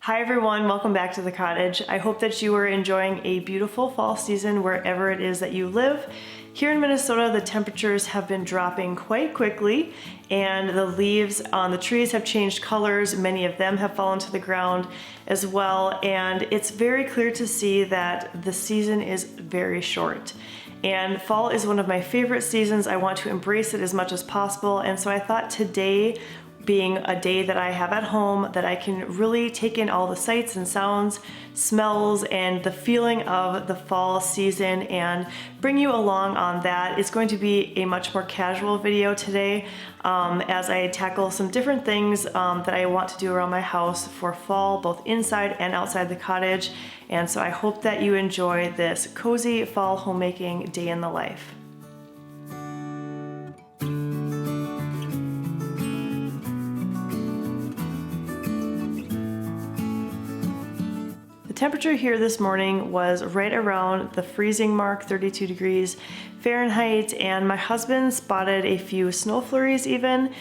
Hi everyone, welcome back to the cottage. I hope that you are enjoying a beautiful fall season wherever it is that you live. Here in Minnesota, the temperatures have been dropping quite quickly and the leaves on the trees have changed colors. Many of them have fallen to the ground as well, and it's very clear to see that the season is very short. And fall is one of my favorite seasons. I want to embrace it as much as possible, and so I thought today, being a day that I have at home, that I can really take in all the sights and sounds, smells, and the feeling of the fall season and bring you along on that. It's going to be a much more casual video today as I tackle some different things that I want to do around my house for fall, both inside and outside the cottage. And so I hope that you enjoy this cozy fall homemaking day in the life. The temperature here this morning was right around the freezing mark, 32 degrees Fahrenheit, and my husband spotted a few snow flurries even,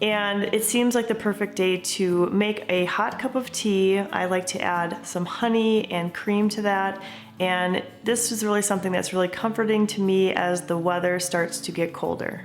and it seems like the perfect day to make a hot cup of tea. I like to add some honey and cream to that, and this is really something that's really comforting to me as the weather starts to get colder.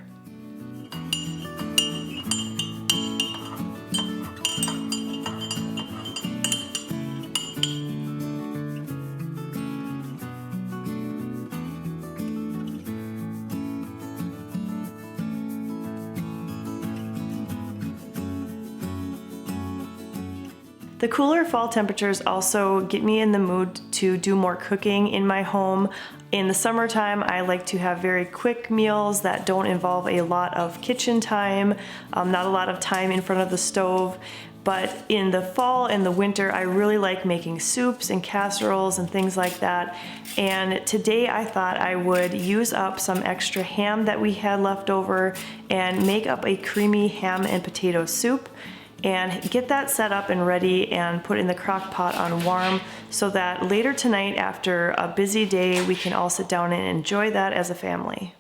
The cooler fall temperatures also get me in the mood to do more cooking in my home. In the summertime, I like to have very quick meals that don't involve a lot of kitchen time, not a lot of time in front of the stove. But in the fall and the winter, I really like making soups and casseroles and things like that. And today I thought I would use up some extra ham that we had left over and make up a creamy ham and potato soup, and get that set up and ready and put in the crock pot on warm so that later tonight after a busy day we can all sit down and enjoy that as a family.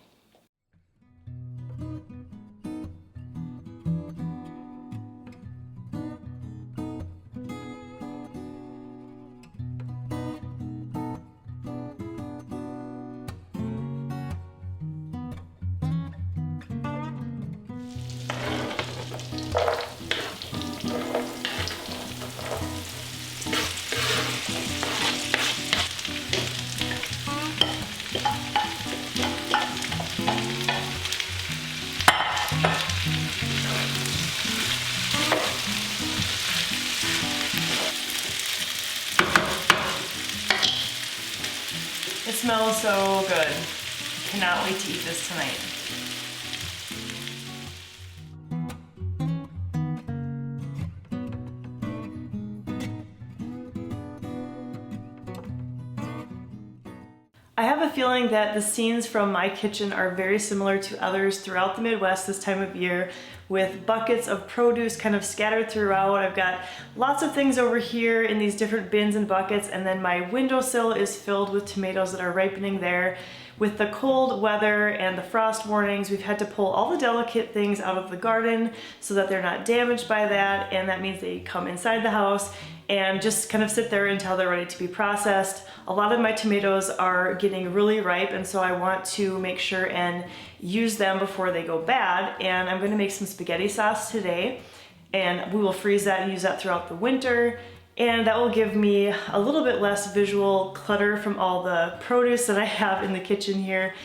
It smells so good. Cannot wait to eat this tonight. I have a feeling that the scenes from my kitchen are very similar to others throughout the Midwest this time of year, with buckets of produce kind of scattered throughout. I've got lots of things over here in these different bins and buckets, and then my windowsill is filled with tomatoes that are ripening there. With the cold weather and the frost warnings, we've had to pull all the delicate things out of the garden so that they're not damaged by that, and that means they come inside the house and just kind of sit there until they're ready to be processed. A lot of my tomatoes are getting really ripe, and so I want to make sure and use them before they go bad. And I'm gonna make some spaghetti sauce today, and we will freeze that and use that throughout the winter. And that will give me a little bit less visual clutter from all the produce that I have in the kitchen here.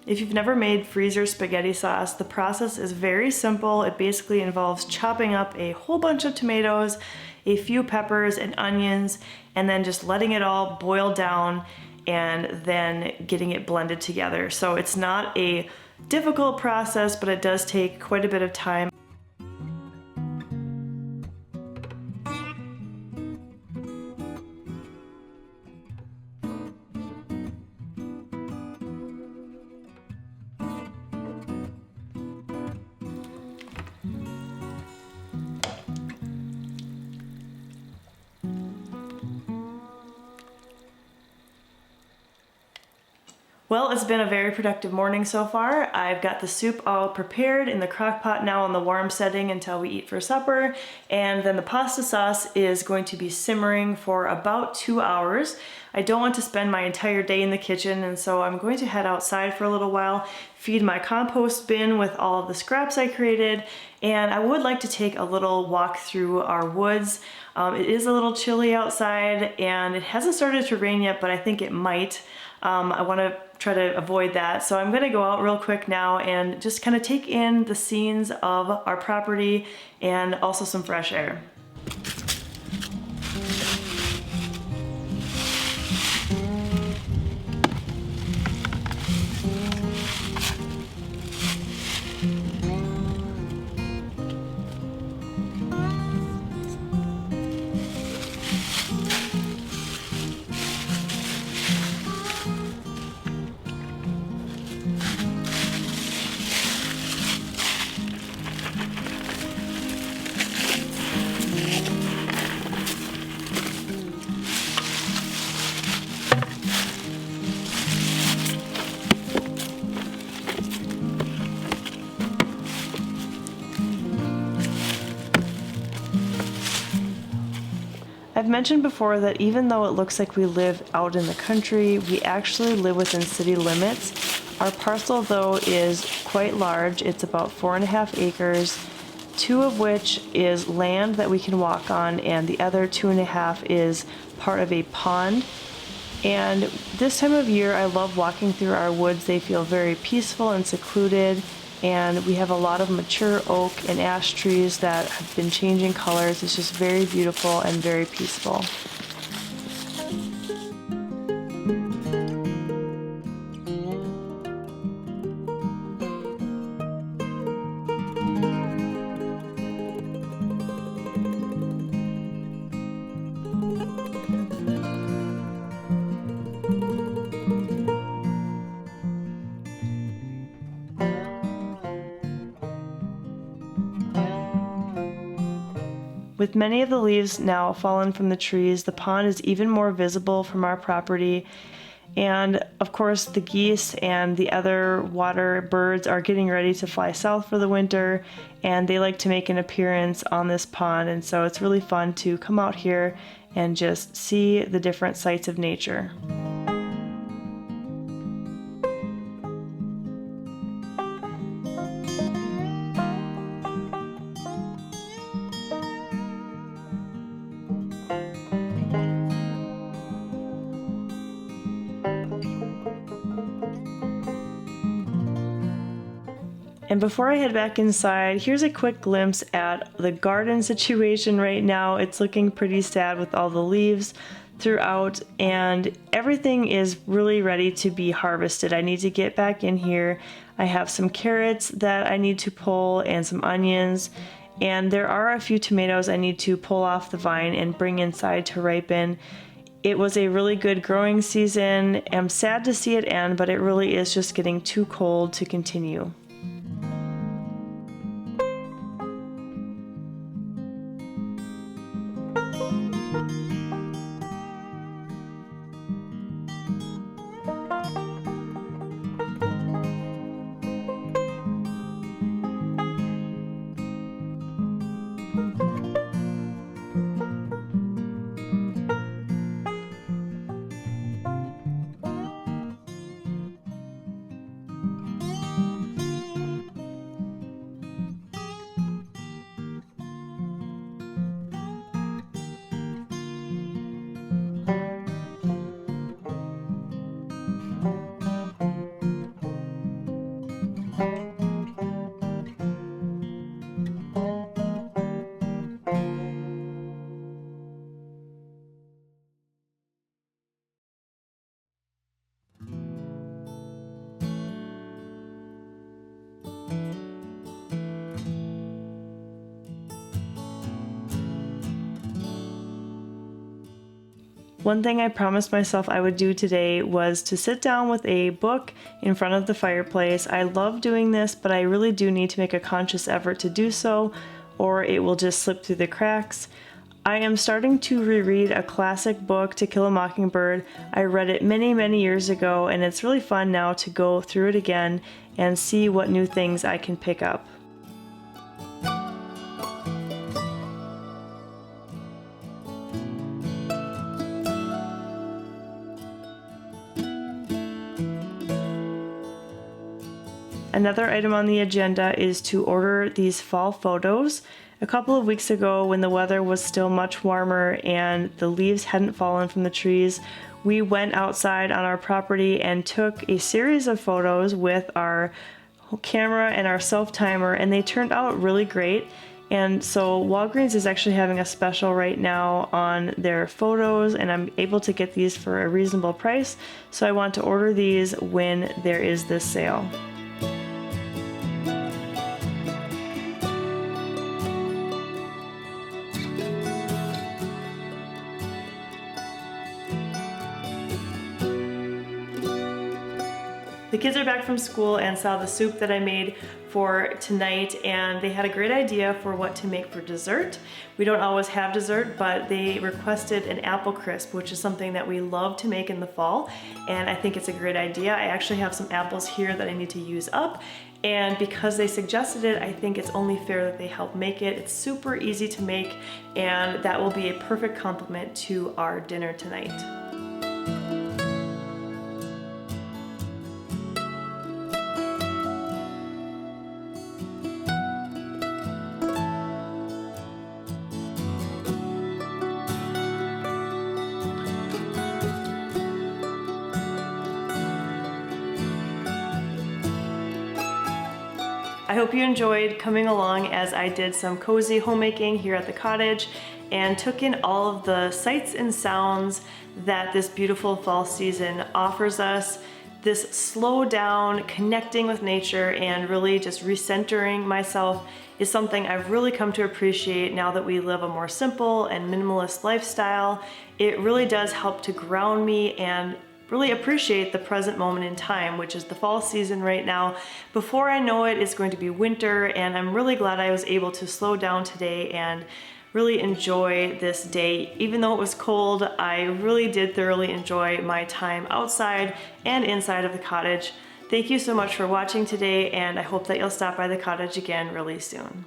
If you've never made freezer spaghetti sauce, the process is very simple. It basically involves chopping up a whole bunch of tomatoes, a few peppers and onions, and then just letting it all boil down and then getting it blended together. So it's not a difficult process, but it does take quite a bit of time. Well, it's been a very productive morning so far. I've got the soup all prepared in the crock pot now on the warm setting until we eat for supper. And then the pasta sauce is going to be simmering for about 2 hours. I don't want to spend my entire day in the kitchen, and so I'm going to head outside for a little while, feed my compost bin with all of the scraps I created, and I would like to take a little walk through our woods. It is a little chilly outside and it hasn't started to rain yet, but I think it might. I want to try to avoid that. So I'm going to go out real quick now and just kind of take in the scenes of our property and also some fresh air. I've mentioned before that even though it looks like we live out in the country, we actually live within city limits. Our parcel though is quite large. It's about 4.5 acres, 2 of which is land that we can walk on, and the other 2.5 is part of a pond. And this time of year I love walking through our woods. They feel very peaceful and secluded, and we have a lot of mature oak and ash trees that have been changing colors. It's just very beautiful and very peaceful. With many of the leaves now fallen from the trees, the pond is even more visible from our property. And of course, the geese and the other water birds are getting ready to fly south for the winter, and they like to make an appearance on this pond. And so it's really fun to come out here and just see the different sights of nature. And before I head back inside, here's a quick glimpse at the garden situation right now. It's looking pretty sad with all the leaves throughout, and everything is really ready to be harvested. I need to get back in here. I have some carrots that I need to pull and some onions, and there are a few tomatoes I need to pull off the vine and bring inside to ripen. It was a really good growing season. I'm sad to see it end, but it really is just getting too cold to continue. One thing I promised myself I would do today was to sit down with a book in front of the fireplace. I love doing this, but I really do need to make a conscious effort to do so, or it will just slip through the cracks. I am starting to reread a classic book, To Kill a Mockingbird. I read it many, many years ago, and it's really fun now to go through it again and see what new things I can pick up. Another item on the agenda is to order these fall photos. A couple of weeks ago, when the weather was still much warmer and the leaves hadn't fallen from the trees, we went outside on our property and took a series of photos with our camera and our self-timer, and they turned out really great. And so Walgreens is actually having a special right now on their photos, and I'm able to get these for a reasonable price. So I want to order these when there is this sale. The kids are back from school and saw the soup that I made for tonight, and they had a great idea for what to make for dessert. We don't always have dessert, but they requested an apple crisp, which is something that we love to make in the fall, and I think it's a great idea. I actually have some apples here that I need to use up, and because they suggested it, I think it's only fair that they help make it. It's super easy to make, and that will be a perfect complement to our dinner tonight. I hope you enjoyed coming along as I did some cozy homemaking here at the cottage and took in all of the sights and sounds that this beautiful fall season offers us. This slow down, connecting with nature, and really just recentering myself is something I've really come to appreciate now that we live a more simple and minimalist lifestyle. It really does help to ground me and really appreciate the present moment in time, which is the fall season right now. Before I know it, it's going to be winter, and I'm really glad I was able to slow down today and really enjoy this day. Even though it was cold, I really did thoroughly enjoy my time outside and inside of the cottage. Thank you so much for watching today, and I hope that you'll stop by the cottage again really soon.